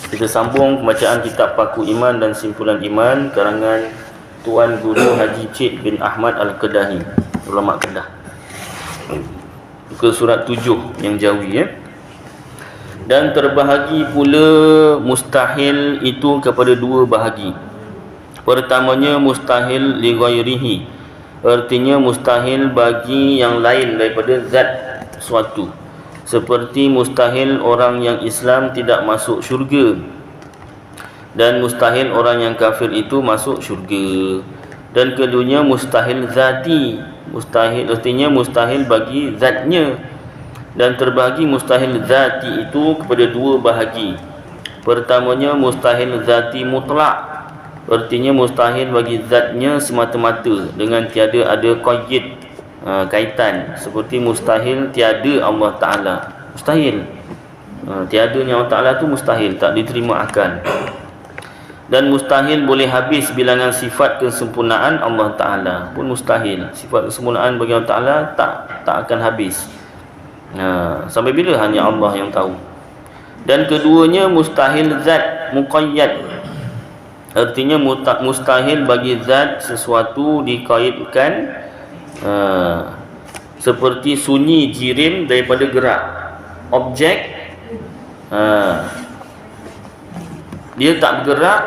Kita sambung pembacaan kitab Paku Iman dan Simpulan Iman karangan Tuan Guru Haji Cik bin Ahmad Al-Kedahi, ulama Kedah. Ke surat 7 yang Jawi ya. Dan terbahagi pula mustahil itu kepada dua bahagi. Pertamanya mustahil li ghairihi, artinya mustahil bagi yang lain daripada zat suatu. Seperti mustahil orang yang Islam tidak masuk syurga, dan mustahil orang yang kafir itu masuk syurga. Dan keduanya mustahil zati, mustahil artinya mustahil bagi zatnya. Dan terbahagi mustahil zati itu kepada dua bahagi. Pertamanya mustahil zati mutlak, artinya mustahil bagi zatnya semata-mata dengan tiada ada qayyid, kaitan. Seperti mustahil tiada Allah Ta'ala, mustahil. Tiadanya Allah Ta'ala tu mustahil, tak diterima akal. Dan mustahil boleh habis bilangan sifat kesempurnaan Allah Ta'ala pun mustahil. Sifat kesempurnaan bagi Allah Ta'ala tak akan habis. Sampai bila hanya Allah yang tahu. Dan keduanya mustahil zat muqayyad, artinya mustahil bagi zat sesuatu dikaitkan. Seperti sunyi jirim daripada gerak. Objek dia tak bergerak,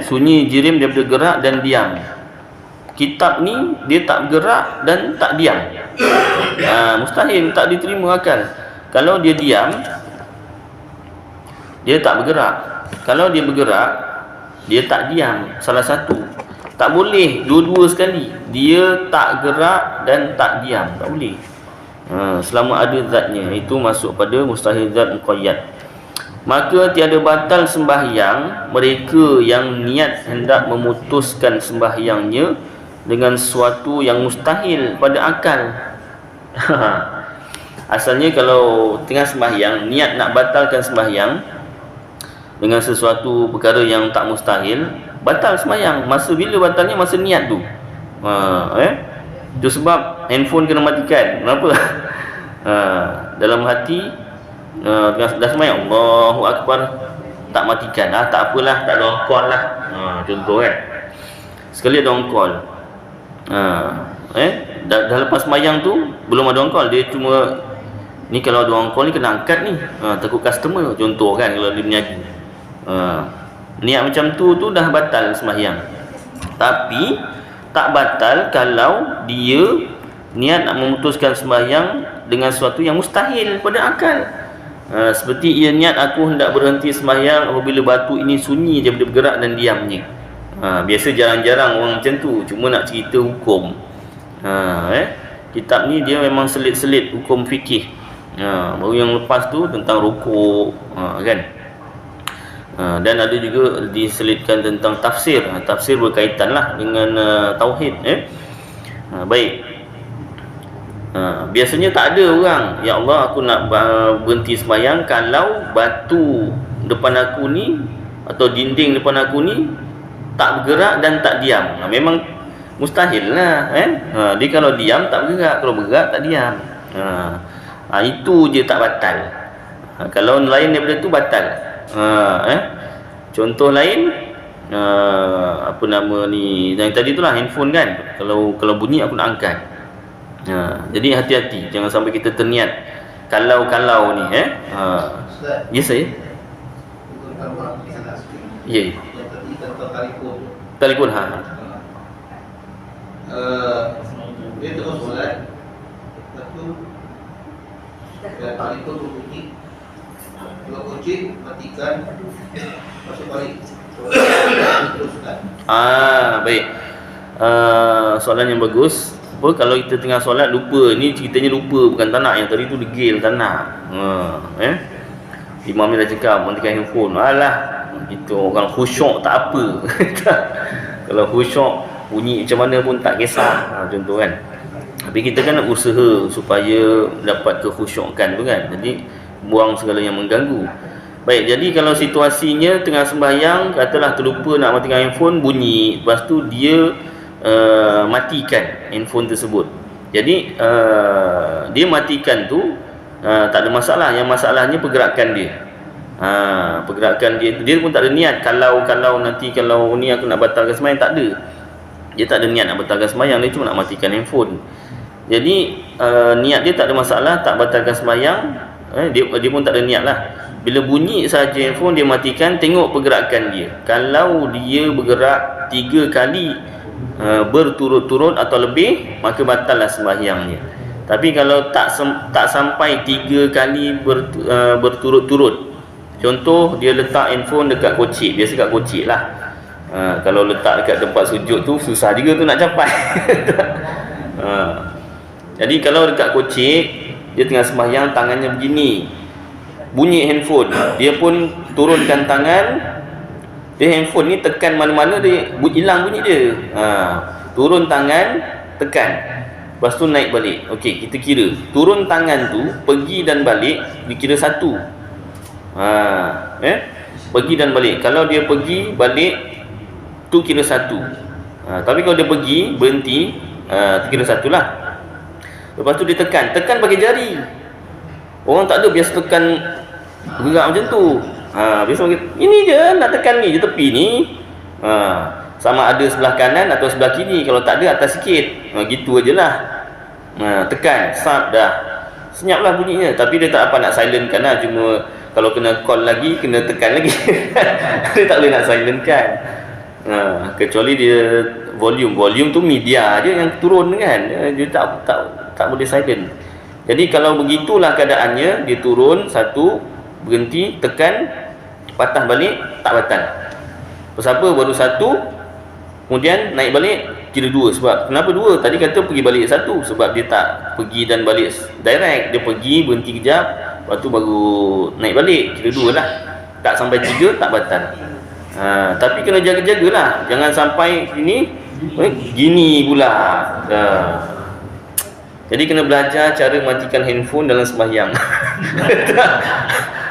sunyi jirim daripada gerak dan diam. Kitab ni dia tak bergerak dan tak diam. Mustahil, tak diterima akal. Kalau dia diam, dia tak bergerak. Kalau dia bergerak, dia tak diam. Salah satu. Tak boleh dua-dua sekali. Dia tak gerak dan tak diam, tak boleh. Selama ada zatnya, itu masuk pada mustahil zat muqayyad. Maka tiada batal sembahyang mereka yang niat hendak memutuskan sembahyangnya dengan sesuatu yang mustahil pada akal. Asalnya kalau tengah sembahyang niat nak batalkan sembahyang dengan sesuatu perkara yang tak mustahil, batal sembahyang. Masa bila batalnya? Masa niat tu. Itu sebab handphone kena matikan. Kenapa? Dalam hati dah sembahyang, Allahu Akbar, tak matikan. Tak apalah, tak ada on call lah. Contoh kan. Sekali ada on call. Dah lepas sembahyang tu belum ada on call, dia cuma ni kalau ada on call ni kena angkat ni. Takut customer, contoh kan, kalau dia berniaga. Niat macam tu dah batal sembahyang. Tapi tak batal kalau dia niat nak memutuskan sembahyang dengan sesuatu yang mustahil pada akal. Seperti ia niat, aku hendak berhenti sembahyang apabila batu ini sunyi daripada bergerak dan diamnya. Biasa jarang-jarang orang macam tu, cuma nak cerita hukum. Kitab ni dia memang selit-selit hukum fikih. Baru yang lepas tu tentang rukuk, kan. Dan ada juga diselitkan tentang tafsir. Tafsir berkaitan lah dengan tauhid. Baik. Biasanya tak ada orang, ya Allah aku nak berhenti sembahyang kalau batu depan aku ni atau dinding depan aku ni tak bergerak dan tak diam. Memang mustahil lah. Dia kalau diam tak bergerak, kalau bergerak tak diam. Itu je tak batal. Kalau lain daripada tu batal. Contoh lain, apa nama ni, yang tadi tu lah, handphone kan. Kalau bunyi aku nak angkat. Jadi hati-hati, jangan sampai kita terniat kalau ni. Ya saya. Ya. Telefon dia terus solat, lepas tu telefon berbunyi, kalau kunci matikan, masuk balik. Baik. Soalan yang bagus. Kalau kita tengah solat lupa, ni ceritanya lupa, bukan tak nak. Yang tadi tu degil tak nak. Imam ni dah cakap matikan handphone. Alah, itu orang khusyuk tak apa. Kalau khusyuk bunyi macam mana pun tak kisah. Contoh kan. Tapi kita kan nak usaha supaya dapat kekhusyukan tu kan. Jadi buang segala yang mengganggu. Baik, jadi kalau situasinya tengah sembahyang, katalah terlupa nak matikan handphone, bunyi, lepas tu dia matikan handphone tersebut. Jadi dia matikan tu tak ada masalah. Yang masalahnya pergerakan dia. Pergerakan dia pun tak ada niat. Kalau nanti kalau ni aku nak batalkan sembahyang, tak ada. Dia tak ada niat nak batalkan sembahyang, dia cuma nak matikan handphone. Jadi niat dia tak ada masalah, tak batalkan sembahyang. Dia pun tak ada niat lah. Bila bunyi saja handphone, dia matikan, tengok pergerakan dia. Kalau dia bergerak 3 kali berturut-turut atau lebih, maka batallah sembahyangnya. Tapi kalau tak sampai 3 kali berturut-turut, contoh dia letak handphone dekat kocik, biasa kat kocik lah. Kalau letak dekat tempat sujud tu susah juga tu nak capai. Jadi kalau dekat kocik, dia tengah sembahyang, tangannya begini, bunyi handphone, dia pun turunkan tangan. Dia handphone ni tekan mana-mana dia hilang bunyi dia. Turun tangan, tekan, lepas tu naik balik. Okey, kita kira turun tangan tu pergi dan balik dikira satu. Pergi dan balik. Kalau dia pergi balik tu kira satu. Tapi kalau dia pergi berhenti, kira satu lah. Lepas tu dia tekan pakai jari. Orang tak ada biasa tekan gerak macam tu. Biasa ini je nak tekan ni je tepi ni. Sama ada sebelah kanan atau sebelah kiri. Kalau tak ada atas sikit. Gitu ajalah. Tekan, sap dah. Senyaplah bunyinya. Tapi dia tak apa nak silentkan lah. Cuma kalau kena call lagi, kena tekan lagi. Dia tak boleh nak silentkan. Kecuali dia volume tu media je yang turun kan. Dia tak boleh silent. Jadi kalau begitulah keadaannya, dia turun satu, berhenti, tekan, patah balik, tak batal. Pasal apa baru satu, kemudian naik balik kira dua. Sebab kenapa dua? Tadi kata pergi balik satu, sebab dia tak pergi dan balik direct. Dia pergi, berhenti kejap, lepas tu baru naik balik, kira dua lah. Tak sampai 3 tak batal. Tapi kena jaga-jagalah, jangan sampai gini pula. Jadi kena belajar cara matikan handphone dalam sembahyang.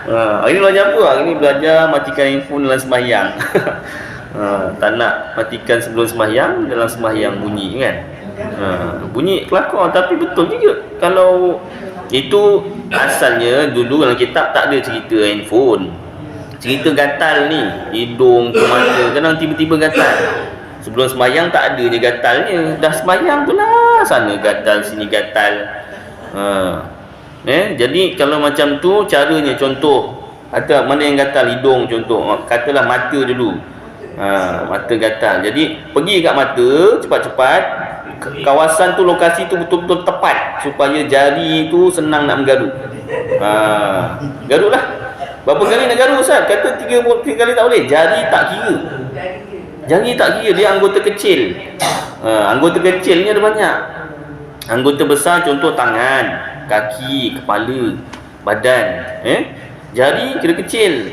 Hari ni belajar apa? Hari ni belajar matikan handphone dalam sembahyang. Tak nak matikan sebelum sembahyang, dalam sembahyang bunyi kan. Bunyi kelakar, tapi betul juga. Kalau itu asalnya dulu dalam kitab tak ada cerita handphone. Cerita gatal ni, hidung ke mata, kadang tiba-tiba gatal. Sebelum sembahyang tak ada je gatalnya. Dah sembahyang tu lah, sana gatal, sini gatal. Jadi kalau macam tu caranya, contoh ada mana yang gatal, hidung contoh, katalah mata dulu. Mata gatal, jadi pergi kat mata cepat-cepat, kawasan tu, lokasi tu betul-betul tepat supaya jari tu senang nak menggaruk. Garuk lah. Berapa kali nak garuk Ustaz? Kata 3 kali tak boleh. Jari tak kira. Jari tak kira, dia anggota kecil. Anggota kecil ni ada banyak. Anggota besar contoh tangan, kaki, kepala, badan. Jari kira kecil.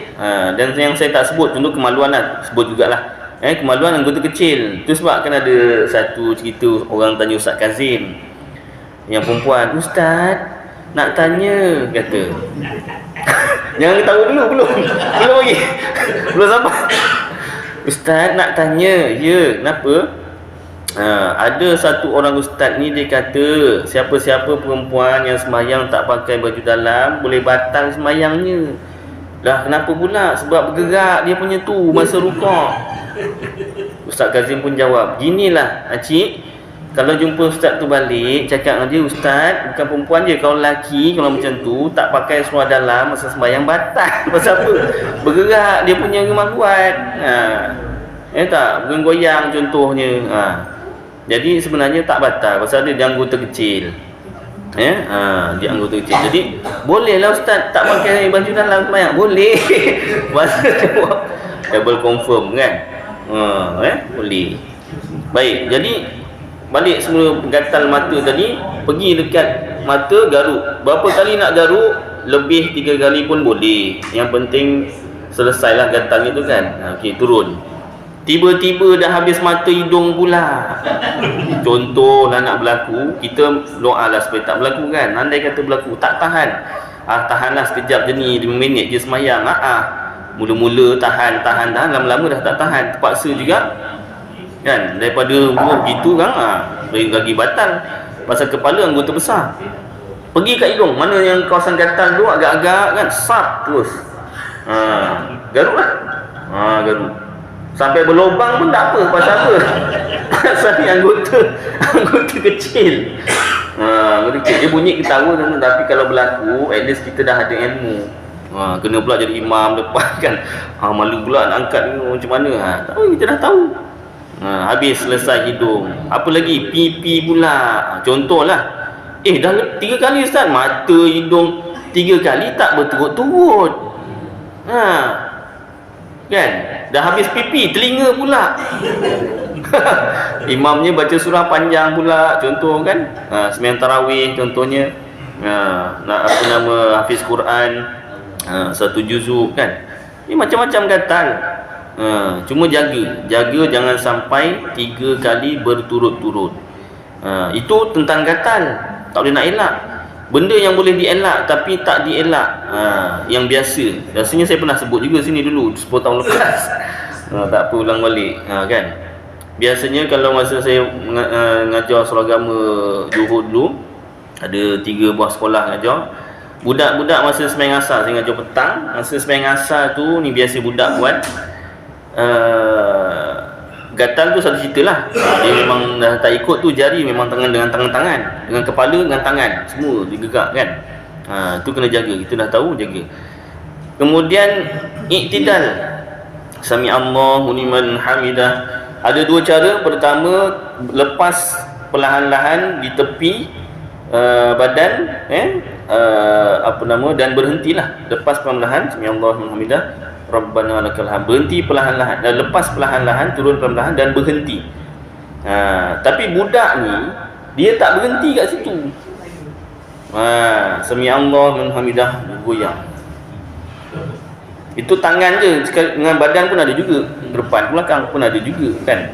Dan yang saya tak sebut, contoh kemaluan lah, sebut jugalah. Kemaluan anggota kecil. Tu sebab kan ada satu cerita orang tanya Ustaz Kazim, yang perempuan, Ustaz nak tanya, kata. Jangan ketawa dulu, belum lagi. Belum sampai. Ustaz nak tanya, ya, kenapa? Ada satu orang ustaz ni, dia kata siapa-siapa perempuan yang sembahyang tak pakai baju dalam boleh batal sembahyangnya. Dah kenapa pula? Sebab bergerak dia punya tu masa rukuk. Ustaz Kazim pun jawab, ginilah Acik, kalau jumpa ustaz tu balik, cakap dengan dia, Ustaz bukan perempuan je, kalau lelaki kalau macam tu tak pakai seluar dalam masa sembahyang batal. Pasal apa? Bergerak dia punya kemaluan. Tak goyang contohnya. Jadi sebenarnya tak batal pasal dia anggota kecil. Dia anggota kecil. Jadi bolehlah Ustaz tak pakai baju dalam sembahyang. Boleh. Masa jawab double confirm kan. Boleh. Baik, jadi balik semula gatal mata tadi, pergi dekat mata, garuk. Berapa kali nak garuk? Lebih 3 kali pun boleh. Yang penting selesailah gatalnya tu kan. Okey, turun. Tiba-tiba dah habis mata hidung pula. Contoh lah nak berlaku, kita doa lah supaya tak berlaku kan. Andai kata berlaku, tak tahan. Tahanlah sekejap je ni, 5 minit je semayang. Mula-mula tahan, lama-lama dah tak tahan. Terpaksa juga kan, daripada gitu kan, lagi batal. Pasal kepala anggota besar. Pergi kat hidung, mana yang kawasan gatal tu agak-agak kan, sap terus. Garuk lah. Garuk. Sampai berlubang pun tak apa, pasal apa? Pasal ni anggota kecil. Anggota kecil dia bunyi ketawa tu, tapi kalau berlaku at least kita dah ada ilmu. Kena pula jadi imam lepas kan. Malu pula nak angkat ni macam mana. Tahu, kita dah tahu. Habis selesai hidung. Apa lagi? Pipi pula. Contohlah. Dah 3 kali Ustaz, mata hidung 3 kali tak berturut-turut. Kan? Dah habis pipi, telinga pula. Imamnya baca surah panjang pula, contoh kan. Sembahyang tarawih contohnya. Nak apa nama, hafiz Quran 1 juzuk kan. Ini macam-macam gatal. Cuma jaga jangan sampai 3 kali berturut-turut. Itu tentang gatal, tak boleh nak elak. Benda yang boleh dielak tapi tak dielak, yang biasanya saya pernah sebut juga sini dulu 10 tahun lepas. Tak apa ulang balik, kan. Biasanya kalau masa saya mengajar surah agama Johor dulu, ada 3 buah sekolah mengajar. Budak-budak masa sembahyang asar, saya mengajar petang. Masa sembahyang asar tu ni biasa budak buat gatal tu satu cerita lah. Dia memang dah tak ikut tu, jari memang tangan dengan tangan, dengan kepala dengan tangan semua digegak kan. Tu kena jaga, kita dah tahu, jaga. Kemudian iktidal, sami Allahu liman hamidah. Ada 2 cara. Pertama, lepas perlahan-lahan di tepi badan, dan berhentilah. Lepas perlahan-lahan, sami Allahu liman hamidah, Rabbana lakal hamd. Berhenti perlahan-lahan, dan lepas perlahan-lahan, turun perlahan-lahan dan berhenti. Tapi budak ni dia tak berhenti kat situ. Sami Allah liman hamidah, goyang. Itu tangan je, dengan badan pun ada juga, depan belakang pun ada juga kan.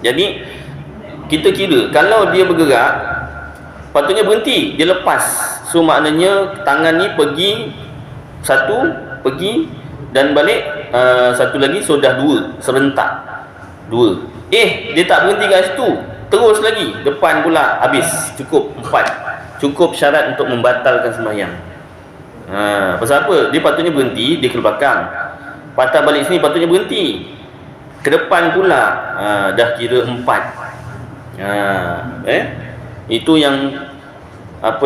Jadi kita kira kalau dia bergerak patutnya berhenti, dia lepas. So maknanya tangan ni pergi satu, pergi dan balik, satu lagi, so dah 2 serentak 2. Dia tak berhenti kat situ, terus lagi depan pula, habis, cukup 4. Cukup syarat untuk membatalkan sembahyang. Pasal apa? Dia patutnya berhenti, dia ke belakang. Patah balik sini patutnya berhenti, ke depan pula, dah kira 4. Itu yang 4.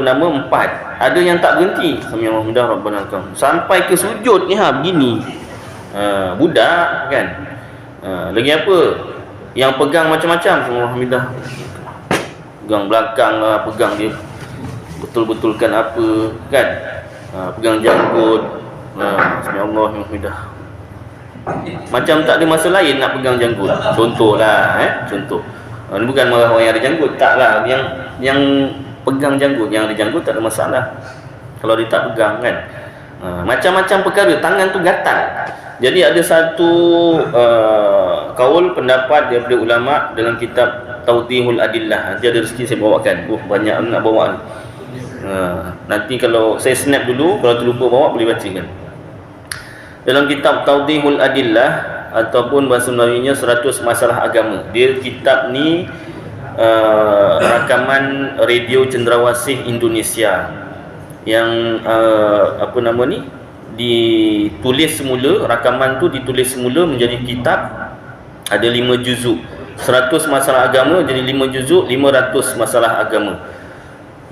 Ada yang tak berhenti, sami Allahu liman rabbana lakal hamd, sampai ke sujud ni begini. Budak kan. Lagi apa? Yang pegang macam-macam, sami Allahu liman, pegang belakang lah, pegang dia betul-betulkan apa kan. Pegang janggut, sami Allahu liman. Macam tak ada masa lain nak pegang janggut. Contohlah, contoh. Ini bukan marah orang yang ada janggut, taklah. Yang pegang janggut, yang ada janggut tak ada masalah kalau dia tak pegang kan. Macam-macam perkara, tangan tu gatal. Jadi ada satu kaul pendapat daripada ulama dalam kitab Tawdihul Adillah. Nanti ada rezeki saya bawakan. Banyak nak bawa ni. Nanti kalau saya snap dulu, kalau terlupa bawa boleh baca kan. Dalam kitab Tawdihul Adillah, ataupun bahasa Melayunya 100 Masalah Agama. Dia kitab ni rakaman radio Cendrawasih Indonesia yang ditulis semula. Rakaman tu ditulis semula menjadi kitab, ada 5 juzuk. 100 masalah agama jadi 5 juzuk, 500 masalah agama.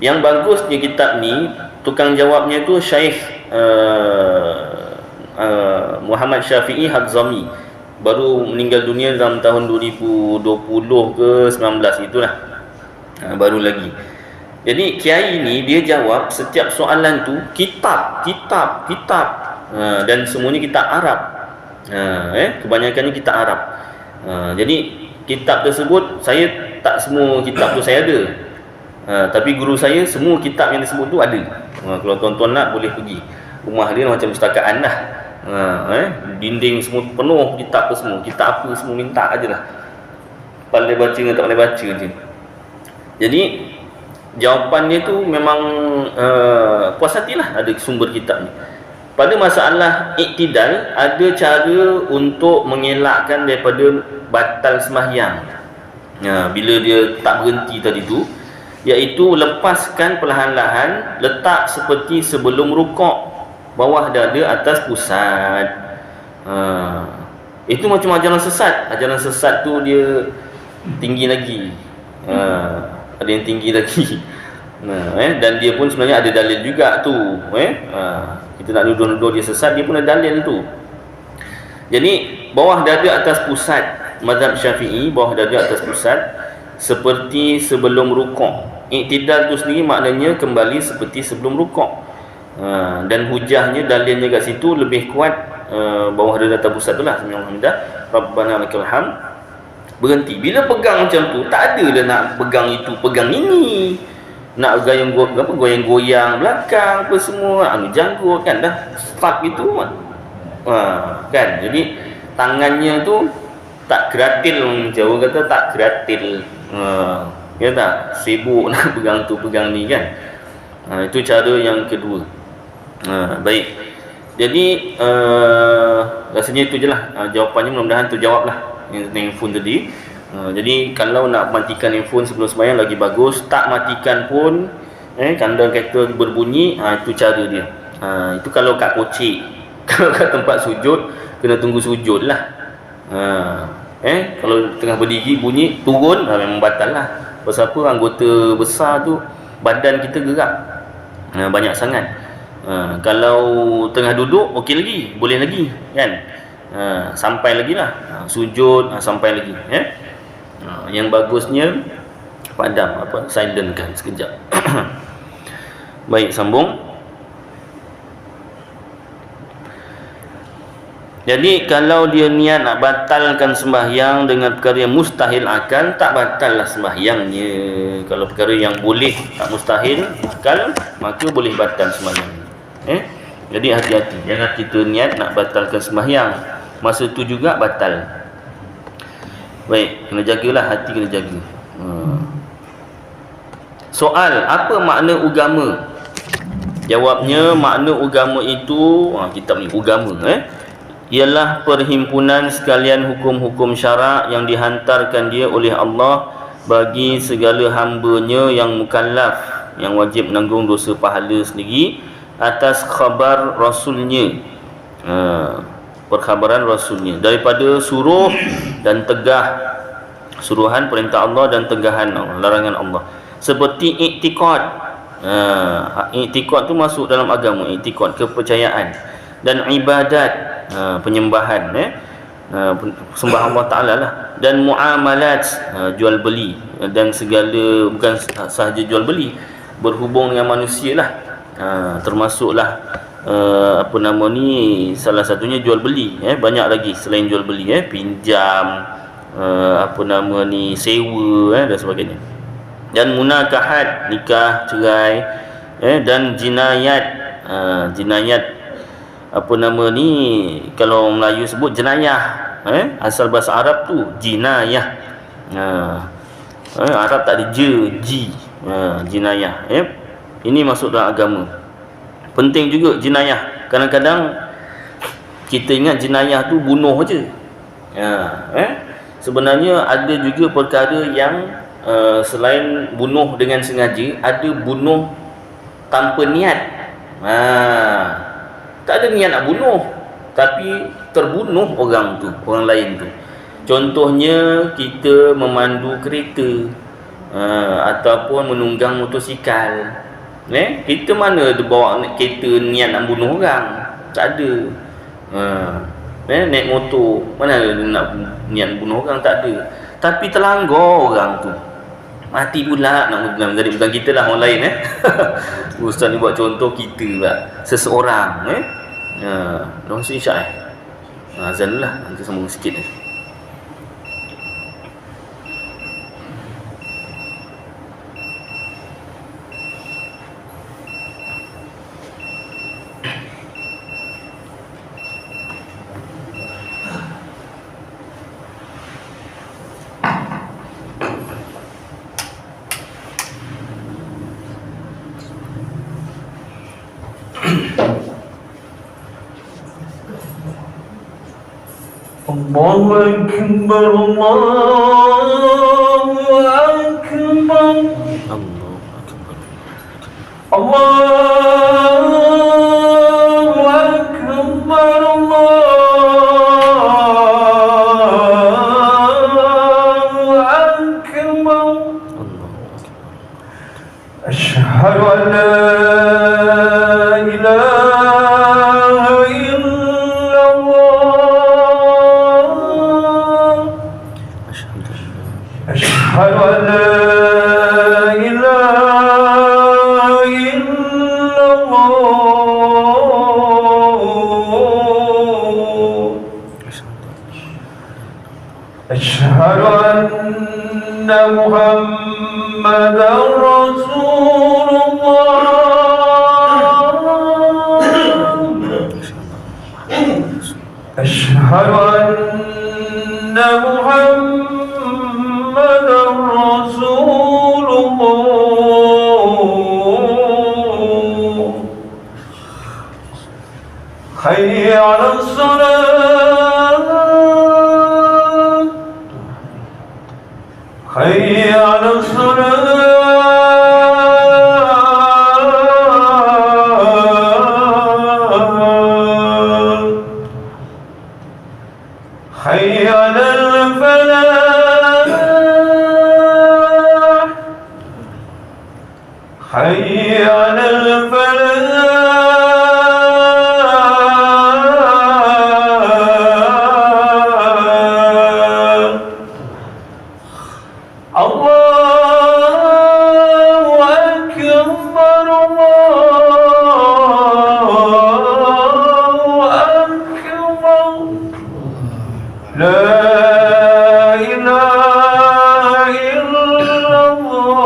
Yang bagusnya kitab ni, tukang jawabnya tu Syekh Muhammad Syafi'i Hadzami, baru meninggal dunia dalam tahun 2020 ke 19 itulah, baru lagi. Jadi kiai ni dia jawab setiap soalan tu kitab, dan semuanya kitab Arab. Kebanyakannya kitab Arab. Jadi kitab tersebut, saya tak semua kitab tu saya ada, tapi guru saya semua kitab yang disebut tu ada. Kalau tuan-tuan nak boleh pergi rumah dia, macam pustakaan lah. Dinding semua penuh kitab semua. Kitab apa semua minta ajalah. Pandai baca dengan tak pandai baca je. Jadi jawapannya tu memang puas hatilah ada sumber kitab ni. Pada masalah iktidal, ada cara untuk mengelakkan daripada batal sembahyang. Bila dia tak berhenti tadi tu, iaitu lepaskan perlahan-lahan, letak seperti sebelum rukuk. bawah dada, atas pusat. Itu macam ajaran sesat. Ajaran sesat tu dia tinggi lagi. Ada yang tinggi lagi. Dan dia pun sebenarnya ada dalil juga tu. Kita nak nuduh-nuduh dia sesat, dia pun ada dalil tu. Jadi bawah dada, atas pusat, mazhab Syafi'i, bawah dada, atas pusat seperti sebelum rukuk. Iktidal tu sendiri maknanya kembali seperti sebelum rukuk. Dan hujahnya, dalilnya kat situ lebih kuat bawah dada, atas pusat tu lah. Alhamdulillah, Rabbana lakal hamd. Berhenti. Bila pegang macam tu, tak ada dah nak pegang itu, pegang ini, nak goyang-goyang belakang apa semua, janggut kan, dah stuck gitu kan. Jadi tangannya tu tak gratil, Jawa kata tak gratil. Ya tak, sibuk nak pegang tu pegang ni kan. Itu cara yang kedua. Baik. Jadi rasanya itu je lah jawapannya. Mudah-mudahan terjawab lah yang handphone tadi. Jadi kalau nak matikan handphone sebelum sembahyang lagi bagus. Tak matikan pun, kandang kereta berbunyi, itu cara dia. Itu kalau kat kocik. Kalau kat tempat sujud, kena tunggu sujud lah. Kalau tengah berdiri bunyi, turun, memang batal lah. Pasal apa? Anggota besar tu, badan kita gerak banyak sangat. Kalau tengah duduk, okey lagi, boleh lagi kan. Sampai lagi lah, sujud sampai lagi. Yang bagusnya padam, silentkan sekejap. Baik, sambung. Jadi kalau dia niat nak batalkan sembahyang dengan perkara yang mustahil akal, tak batal lah sembahyangnya. Kalau perkara yang boleh, tak mustahil akal, maka boleh batal sembahyang. Jadi hati-hati, jangan kita niat nak batalkan sembahyang, masa tu juga batal. Baik, kena jagalah, hati kena jaga. Soal, apa makna agama? Jawabnya, makna agama itu, kitab ni agama, ialah perhimpunan sekalian hukum-hukum syarak yang dihantarkan dia oleh Allah bagi segala hamba-Nya yang mukallaf, yang wajib menanggung dosa pahala sendiri atas khabar Rasul-Nya, perkhabaran Rasul-Nya, daripada suruh dan tegah, suruhan perintah Allah dan tegahan Allah, larangan Allah. Seperti iktikad. Iktikad tu masuk dalam agama, iktikad, kepercayaan, dan ibadat, penyembahan, sembah Allah Ta'ala lah, dan muamalat, jual beli, dan segala, bukan sahaja jual beli, berhubung dengan manusia lah, termasuklah salah satunya jual beli, banyak lagi selain jual beli, pinjam, sewa, dan sebagainya, dan munakahat, nikah, cerai, dan jinayat. Jinayat kalau Melayu sebut jenayah, asal bahasa Arab tu jinayah. Arab tak ada ji, jinayah. Ini masuk dalam agama. Penting juga jinayah. Kadang-kadang kita ingat jinayah tu bunuh je. Sebenarnya ada juga perkara yang selain bunuh dengan sengaja, ada bunuh tanpa niat. Tak ada niat nak bunuh, tapi terbunuh orang tu, orang lain tu. Contohnya kita memandu kereta, ataupun menunggang motosikal. Kita mana ada bawa kereta niat nak bunuh orang? Tak ada. Naik motor, mana ada nak niat bunuh orang? Tak ada. Tapi terlanggar orang tu, mati pula. Nak jadi bukan kita lah, orang lain. Ustaz ni buat contoh kita pula, seseorang. Dah masuk isyak azan lah, nanti sambung sikit. Allahu Akbar, Allahu Akbar, Allahu أشهد أن محمدا رسول الله أشهد أن محمدا رسول الله حي على الصلاة حي على الصلاة حي على الفلاح حي على الفلاح الله أكبر الله أكبر لا إله إلا الله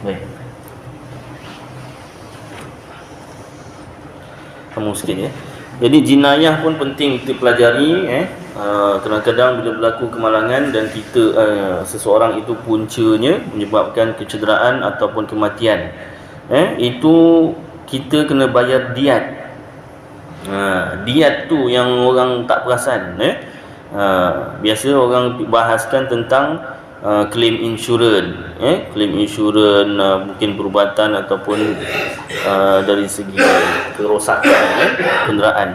Baik. Kamu sikit ya. Jadi jinayah pun penting kita pelajari kadang-kadang bila berlaku kemalangan dan kita seseorang itu puncanya menyebabkan kecederaan ataupun kematian. Itu kita kena bayar diat. Diat tu yang orang tak perasan. Biasa orang bahaskan tentang claim insurans, claim insurans mungkin perubatan ataupun dari segi kerosakan kenderaan.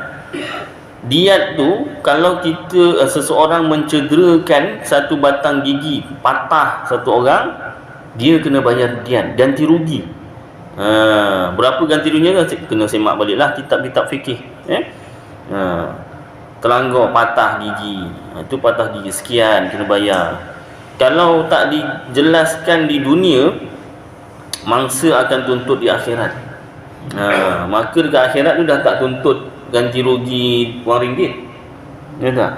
Diat tu kalau kita seseorang mencederakan satu batang gigi, patah satu orang, dia kena bayar diat, ganti rugi. Berapa ganti ruginya kena semak baliklah kitab-kitab fikih. Terlanggar patah gigi, itu patah gigi sekian kena bayar. Kalau tak dijelaskan di dunia, mangsa akan tuntut di akhirat. Maka dekat akhirat tu dah tak tuntut ganti rugi RM1. Ya tak?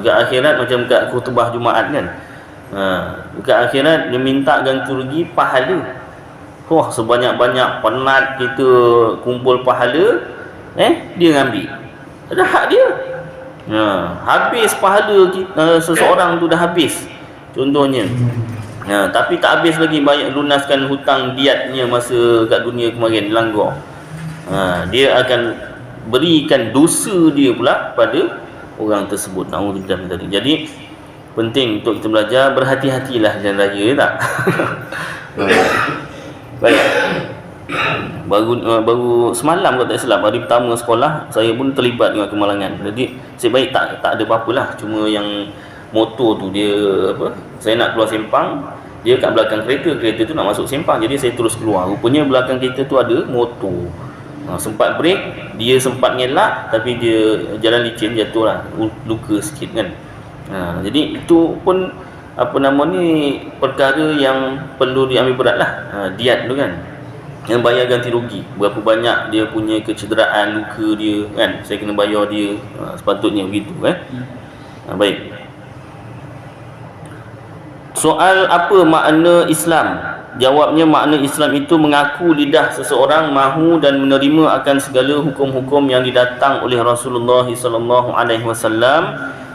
Dekat akhirat macam dekat khutbah Jumaat kan. Dekat akhirat dia minta ganti rugi pahala. Wah, sebanyak-banyak penat kita kumpul pahala, dia ambil. Ada hak dia. Habis pahala seseorang tu dah habis. Contohnya. Tapi tak habis lagi banyak lunaskan hutang diatnya masa kat dunia kemarin langgar. Dia akan berikan dosa dia pula pada orang tersebut. Naudzubillah min dzalik. Jadi penting untuk kita belajar, berhati-hatilah jalan raya, tak? Baik. Baru semalam kalau tak silap, hari pertama sekolah saya pun terlibat dengan kemalangan. Jadi sebaik tak ada apa-apalah, cuma yang motor tu dia saya nak keluar sempang, dia kat belakang kereta tu nak masuk sempang, jadi saya terus keluar. Rupanya belakang kereta tu ada motor. Sempat break, dia sempat ngelak, tapi dia jalan licin, jatuhlah, luka sikit kan. Jadi itu pun perkara yang perlu diambil beratlah, diat tu kan, yang bayar ganti rugi. Berapa banyak dia punya kecederaan, luka dia kan, saya kena bayar dia. Sepatutnya begitu kan. Baik. Soal apa makna Islam? Jawabnya, makna Islam itu mengaku lidah seseorang mahu dan menerima akan segala hukum-hukum yang didatang oleh Rasulullah SAW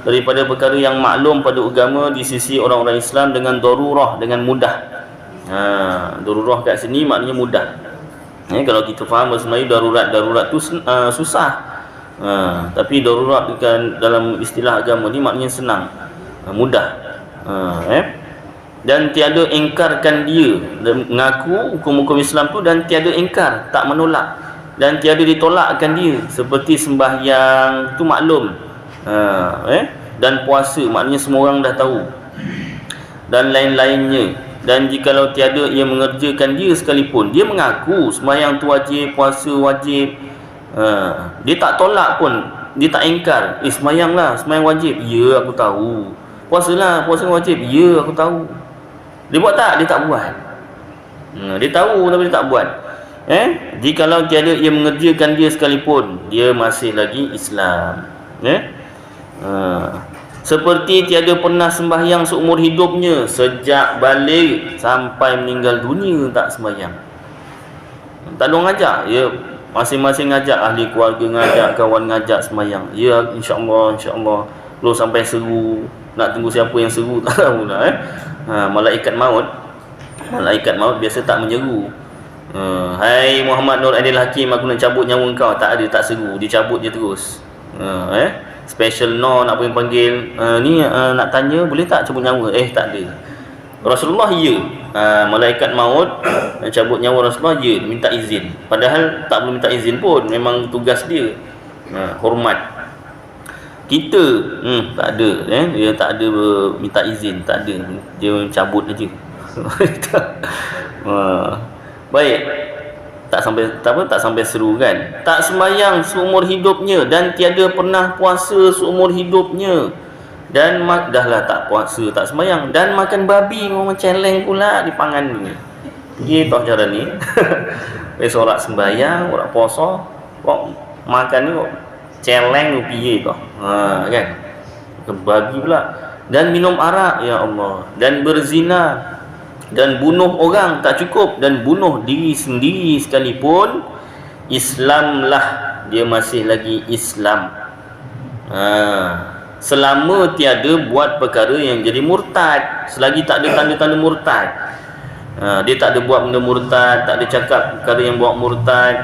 daripada perkara yang maklum pada agama di sisi orang-orang Islam dengan darurah, dengan mudah. Darurah kat sini maknanya mudah. Kalau kita faham bahasa Melayu darurat tu susah. Tapi darurat dalam istilah agama ni maknanya senang, mudah. Dan tiada engkarkan dia, mengaku hukum-hukum Islam tu dan tiada engkar, tak menolak, dan tiada ditolakkan dia, seperti sembahyang tu maklum, dan puasa maknanya semua orang dah tahu, dan lain-lainnya dan jikalau tiada ia mengerjakan dia sekalipun, dia mengaku sembahyang tu wajib, puasa wajib, dia tak tolak pun, dia tak ingkar, sembahyang lah, sembahyang wajib, ya aku tahu, puasa lah, puasa wajib, ya aku tahu. Dia buat tak? Dia tak buat. Dia tahu tapi dia tak buat. Jikalau tiada ia mengerjakan dia sekalipun, dia masih lagi Islam. Seperti tiada pernah sembahyang seumur hidupnya, sejak balik sampai meninggal dunia tak sembahyang. Tak ada orang ngajak, ya masing-masing ngajak, ahli keluarga ngajak, kawan ngajak sembahyang. Ya insya-Allah, belum sampai seru, nak tunggu siapa yang seru tak tahu lah. Malaikat maut biasa tak menyeru. Hai Muhammad Nur Adil Hakim, aku nak cabut nyawa kau. Tak ada, tak seru, dicabut je terus. Special no nak panggil, ni nak tanya boleh tak cabut nyawa? Tak ada. Rasulullah ya. Malaikat maut nak cabut nyawa Rasulullah ya, minta izin. Padahal tak perlu minta izin pun, memang tugas dia. Hormat. Kita tak ada, dia tak ada minta izin, tak ada, dia cabut aja. Baik, tak sampai seru kan. Tak sembahyang seumur hidupnya dan tiada pernah puasa seumur hidupnya, dan dahlah tak puasa, tak sembahyang, dan makan babi, memang celeng pula dipangan ni. Gitu cara ni. Orang sembahyang, orang puasa, kok makan ni kok celeng tu piye tu. Kan. Babi pula, dan minum arak, ya Allah, dan berzina, dan bunuh orang tak cukup, dan bunuh diri sendiri sekalipun, Islamlah, dia masih lagi Islam. Selama tiada buat perkara yang jadi murtad, selagi tak ada tanda-tanda murtad. Dia tak ada buat benda murtad, tak ada cakap perkara yang buat murtad.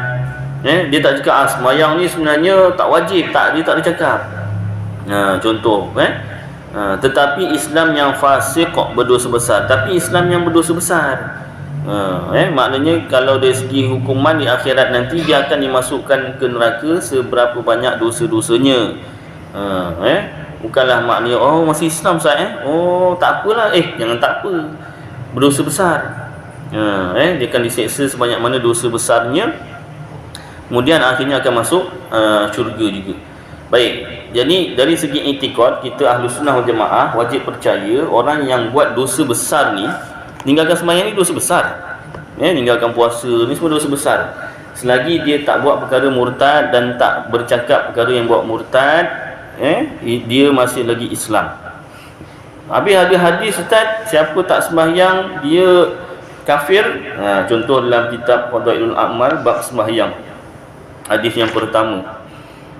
Dia tak cakap sembahyang ni sebenarnya tak wajib, dia tak ada cakap. Contoh tetapi Islam yang fasik berdosa besar. Tapi Islam yang berdosa besar, maknanya kalau dari segi hukuman di akhirat nanti, dia akan dimasukkan ke neraka seberapa banyak dosa-dosanya. Bukanlah maknanya masih Islam Ustaz, tak apalah, jangan tak apa, berdosa besar. Dia akan diseksa sebanyak mana dosa besarnya, kemudian akhirnya akan masuk syurga juga. Baik, jadi dari segi i'tikad, kita Ahlus Sunnah wal Jamaah wajib percaya orang yang buat dosa besar ni, tinggalkan sembahyang ni dosa besar, tinggalkan puasa ni semua dosa besar. Selagi dia tak buat perkara murtad dan tak bercakap perkara yang buat murtad, dia masih lagi Islam. Habis ada hadis Ustaz, siapa tak sembahyang dia kafir. Contoh dalam kitab Fadailul A'mal bab sembahyang, hadis yang pertama,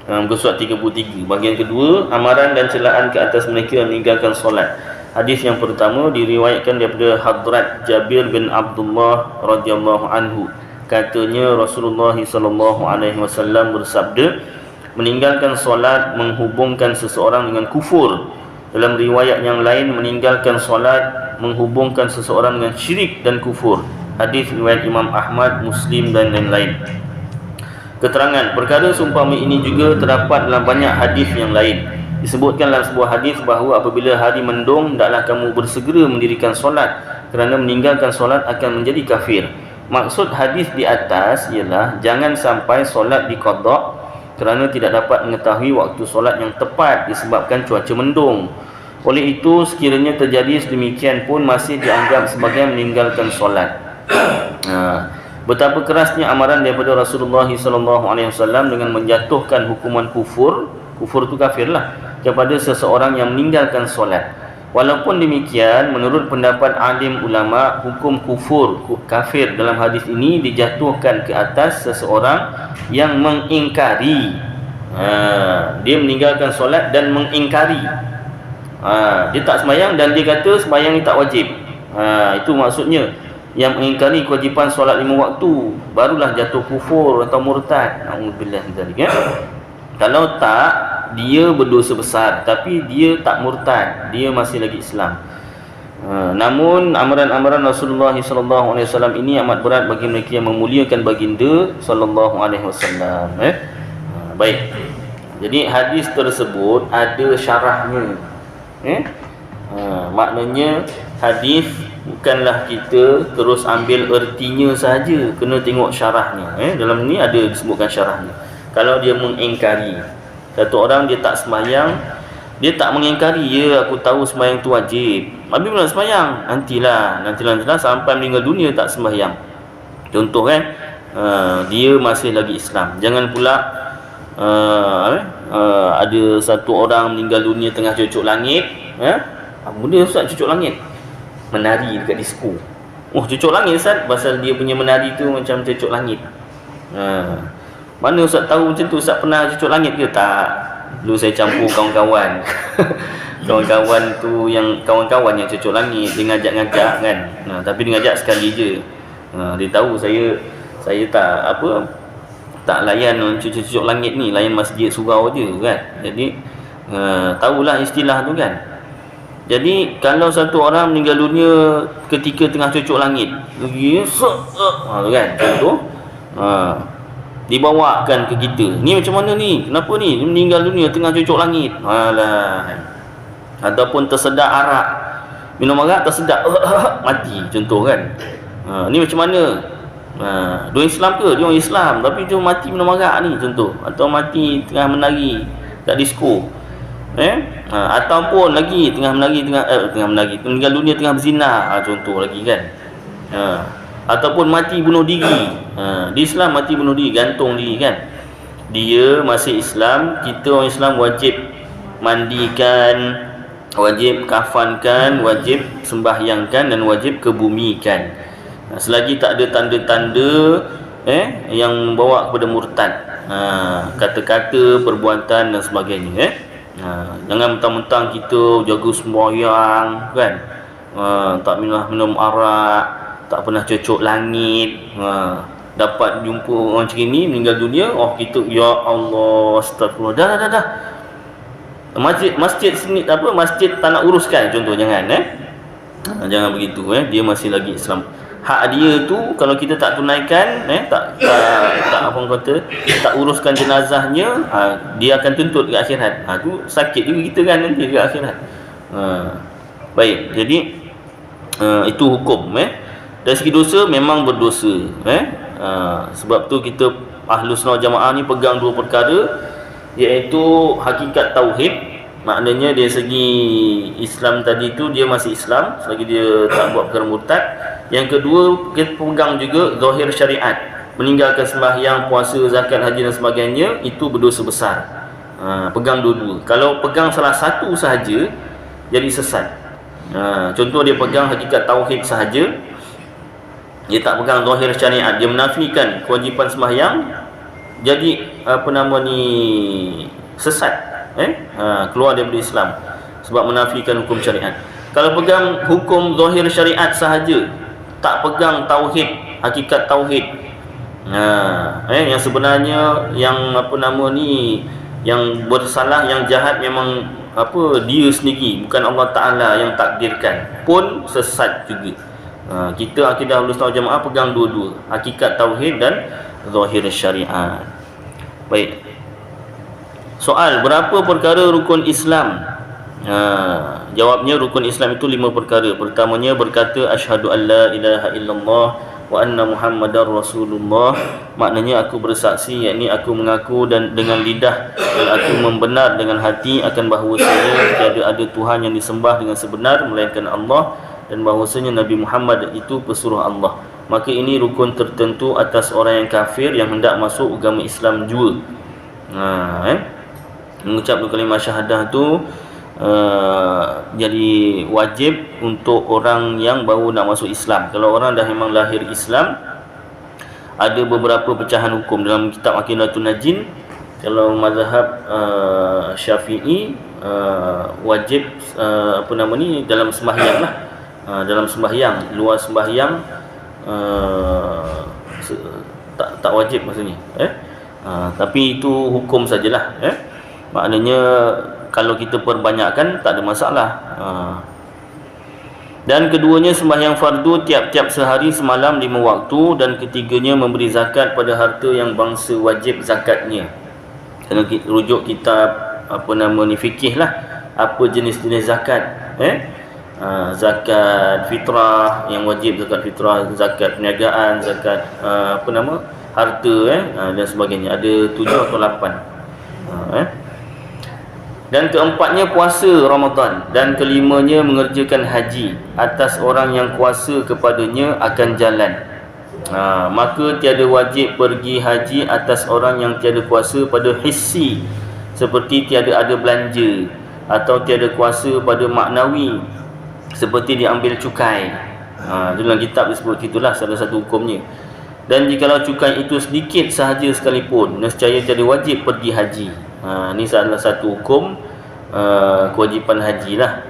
muka surat 33, bahagian kedua, amaran dan celaan ke atas mereka yang meninggalkan solat. Hadis yang pertama diriwayatkan daripada Hadrat Jabir bin Abdullah radhiyallahu anhu. Katanya Rasulullah sallallahu alaihi wasallam bersabda, meninggalkan solat menghubungkan seseorang dengan kufur. Dalam riwayat yang lain, meninggalkan solat menghubungkan seseorang dengan syirik dan kufur. Hadis riwayat Imam Ahmad, Muslim dan lain-lain. Keterangan perkara seumpama ini juga terdapat dalam banyak hadis yang lain. Disebutkan dalam sebuah hadis bahawa apabila hari mendung, hendaklah kamu bersegera mendirikan solat, kerana meninggalkan solat akan menjadi kafir. Maksud hadis di atas ialah jangan sampai solat diqada kerana tidak dapat mengetahui waktu solat yang tepat disebabkan cuaca mendung. Oleh itu, sekiranya terjadi sedemikian pun masih dianggap sebagai meninggalkan solat. Betapa kerasnya amaran daripada Rasulullah SAW dengan menjatuhkan hukuman kufur itu kafirlah, kepada seseorang yang meninggalkan solat. Walaupun demikian, menurut pendapat alim ulama, hukum kufur, kafir dalam hadis ini dijatuhkan ke atas seseorang yang mengingkari. Dia meninggalkan solat dan mengingkari. Dia tak sembahyang dan dia kata sembahyang ni tak wajib. Itu maksudnya. Yang mengingkari kewajipan solat 5 waktu, barulah jatuh kufur atau murtad. Alhamdulillah. Kalau tak, dia berdosa besar, tapi dia tak murtad, dia masih lagi Islam. Namun amaran-amaran Rasulullah SAW ini amat berat bagi mereka yang memuliakan baginda SAW. Baik. Jadi hadis tersebut ada syarahnya. Maknanya hadis bukanlah kita terus ambil ertinya saja, kena tengok syarahnya. Dalam ni ada disebutkan syarahnya. Kalau dia mengingkari, satu orang dia tak sembahyang, dia tak mengingkari, ya aku tahu sembahyang tu wajib, habis bila sembahyang nantilah sampai meninggal dunia tak sembahyang, contoh kan, dia masih lagi Islam. Jangan pula ada satu orang meninggal dunia tengah cucuk langit, benda Ustaz cucuk langit, menari dekat disko. Cucuk langit Ustaz, pasal dia punya menari tu macam cucuk langit. Mana Ustaz tahu macam tu? Ustaz pernah cucuk langit ke? Tak. Dulu saya campur kawan-kawan. Kawan-kawan tu yang kawan-kawan yang cucuk langit, dia ngajak-ngajak kan. Tapi dia ngajak sekali je. Dia tahu saya tak layan cucuk langit ni, layan masjid surau je kan. Jadi tahulah istilah tu kan. Jadi kalau satu orang meninggal dunia ketika tengah cucuk langit, tu kan, contoh, dibawakan ke kita, ni macam mana ni, kenapa ni meninggal dunia tengah cucuk langit, ataupun tersedak arak, minum arak tersedak, mati, contoh kan. Ni macam mana, dia Islam ke? Dia orang Islam tapi dia mati minum arak ni, contoh. Atau mati tengah menari kat disko, ataupun lagi tengah menari, meninggal dunia tengah berzina, contoh lagi kan. Ataupun mati bunuh diri. Di Islam mati bunuh diri, gantung diri kan. Dia masih Islam, kita orang Islam wajib mandikan, wajib kafankan, wajib sembahyangkan dan wajib kebumikan. Selagi tak ada tanda-tanda yang membawa kepada murtad, kata-kata, perbuatan dan sebagainya. Jangan mentang-mentang kita jaga sembahyang kan, tak minum arak, tak pernah cucuk langit, dapat jumpa orang macam ni meninggal dunia, kita ya Allah, astagfirullah, dah. Masjid sini masjid tak nak uruskan, contoh. Jangan begitu. Dia masih lagi Islam. Hak dia tu kalau kita tak tunaikan, tak apa orang kata, tak uruskan jenazahnya, dia akan tuntut ke akhirat. Tu sakit juga kita kan nanti ke akhirat. Baik, jadi itu hukum. Dari segi dosa memang berdosa. Sebab tu kita Ahlus Sunnah Jamaah ni pegang dua perkara, iaitu hakikat tauhid. Maknanya dari segi Islam tadi tu dia masih Islam selagi dia tak buat perkara murtad. Yang kedua, kita pegang juga zahir syariat, meninggalkan sembahyang, puasa, zakat, haji dan sebagainya, itu berdosa besar. Pegang dua-dua. Kalau pegang salah satu sahaja, jadi sesat. Contoh, dia pegang hakikat tauhid sahaja, dia tak pegang zahir syariat, dia menafikan kewajipan sembahyang, jadi sesat, keluar daripada Islam sebab menafikan hukum syariat. Kalau pegang hukum zahir syariat sahaja, tak pegang tauhid, hakikat tauhid, yang sebenarnya yang yang bersalah, yang jahat memang dia sendiri, bukan Allah Ta'ala yang takdirkan, pun sesat juga. Kita akidah Ahlus Sunnah Jamaah pegang dua-dua, hakikat tauhid dan zahir syariat. Baik. Soal, berapa perkara rukun Islam? Jawabnya, rukun Islam itu 5 perkara. Pertamanya berkata asyhadu an la ilaha illallah wa anna muhammadar rasulullah. Maknanya aku bersaksi, yakni aku mengaku dan dengan lidah dan aku membenar dengan hati akan bahawasanya tiada ada Tuhan yang disembah dengan sebenar melainkan Allah, dan bahawasanya Nabi Muhammad itu pesuruh Allah. Maka ini rukun tertentu atas orang yang kafir yang hendak masuk agama Islam jua. Mengucap kalimah syahadah tu jadi wajib untuk orang yang baru nak masuk Islam. Kalau orang dah memang lahir Islam, ada beberapa pecahan hukum dalam kitab Aqidatun Najin. Kalau mazhab Syafi'i, wajib dalam sembahyang lah, dalam sembahyang, luar sembahyang tak wajib maksudnya. Tapi itu hukum sajalah. Maknanya kalau kita perbanyakkan tak ada masalah. Dan keduanya sembahyang fardu tiap-tiap sehari semalam 5 waktu, dan ketiganya memberi zakat pada harta yang bangsa wajib zakatnya. Kalau kita rujuk kitab fikih lah, apa jenis-jenis zakat. zakat fitrah yang wajib, zakat fitrah, zakat perniagaan, zakat harta dan sebagainya. Ada 7 atau 8. Dan keempatnya puasa Ramadan, dan kelimanya mengerjakan haji atas orang yang kuasa kepadanya akan jalan. Maka tiada wajib pergi haji atas orang yang tiada kuasa pada hissi, seperti tiada ada belanja, atau tiada kuasa pada maknawi, seperti diambil cukai. Dalam kitab disebut itulah salah satu hukumnya. Dan jikalau cukai itu sedikit sahaja sekalipun, nescaya tiada wajib pergi haji. Ini salah satu hukum kewajipan haji lah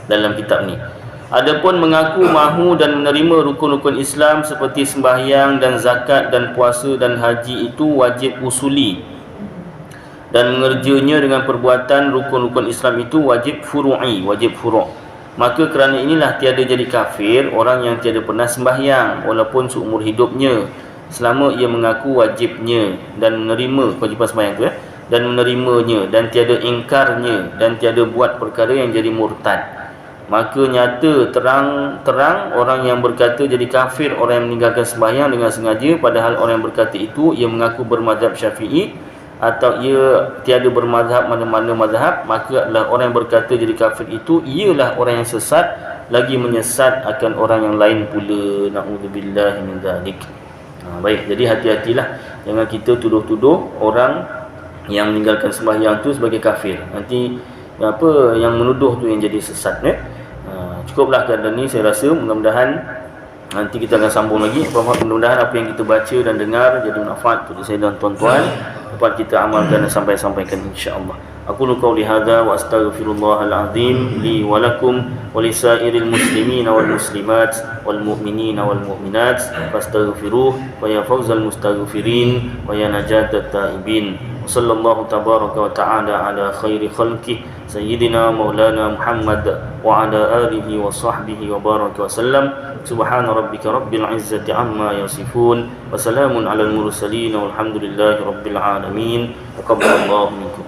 dalam kitab ni. Adapun mengaku mahu dan menerima rukun-rukun Islam seperti sembahyang dan zakat dan puasa dan haji itu wajib usuli, dan mengerjanya dengan perbuatan rukun-rukun Islam itu wajib furu'i, wajib furu'. Maka kerana inilah tiada jadi kafir orang yang tiada pernah sembahyang walaupun seumur hidupnya, selama ia mengaku wajibnya dan menerima kewajipan sembahyang tu dan menerimanya, dan tiada ingkarnya, dan tiada buat perkara yang jadi murtad. Maka nyata terang-terang orang yang berkata jadi kafir orang yang meninggalkan sembahyang dengan sengaja, padahal orang yang berkata itu ia mengaku bermazhab Syafi'i atau ia tiada bermazhab mana-mana mazhab, maka adalah orang yang berkata jadi kafir itu ialah orang yang sesat, lagi menyesat akan orang yang lain pula. Na'udzubillah min dzalik. Baik, jadi hati-hatilah, jangan kita tuduh-tuduh orang yang meninggalkan sembahyang tu sebagai kafir. Nanti yang menuduh tu yang jadi sesat. Cukuplah keadaan ni, saya rasa. Mudah-mudahan nanti kita akan sambung lagi. Mudah-mudahan apa yang kita baca dan dengar jadi manfaat untuk saya dan tuan-tuan, dapat kita amalkan dan sampaikan insya-Allah. Aqulu qawli hadza wa astaghfirullahal azim li wa lakum wa lisairil muslimin wal muslimat wal mu'minin wal mu'minat fastaghfiruh wa ya fawzal mustaghfirin wa ya najatat taibin. Sallallahu tabaraka wa ta'ala ala khairi khalqih sayyidina maulana Muhammad wa ala alihi wa sahbihi wa baraka wa sallam. Subhana rabbika rabbil izzati amma yasifun wa salamun alal mursalin walhamdulillahi rabbil alamin. Taqabbalallahu minkum.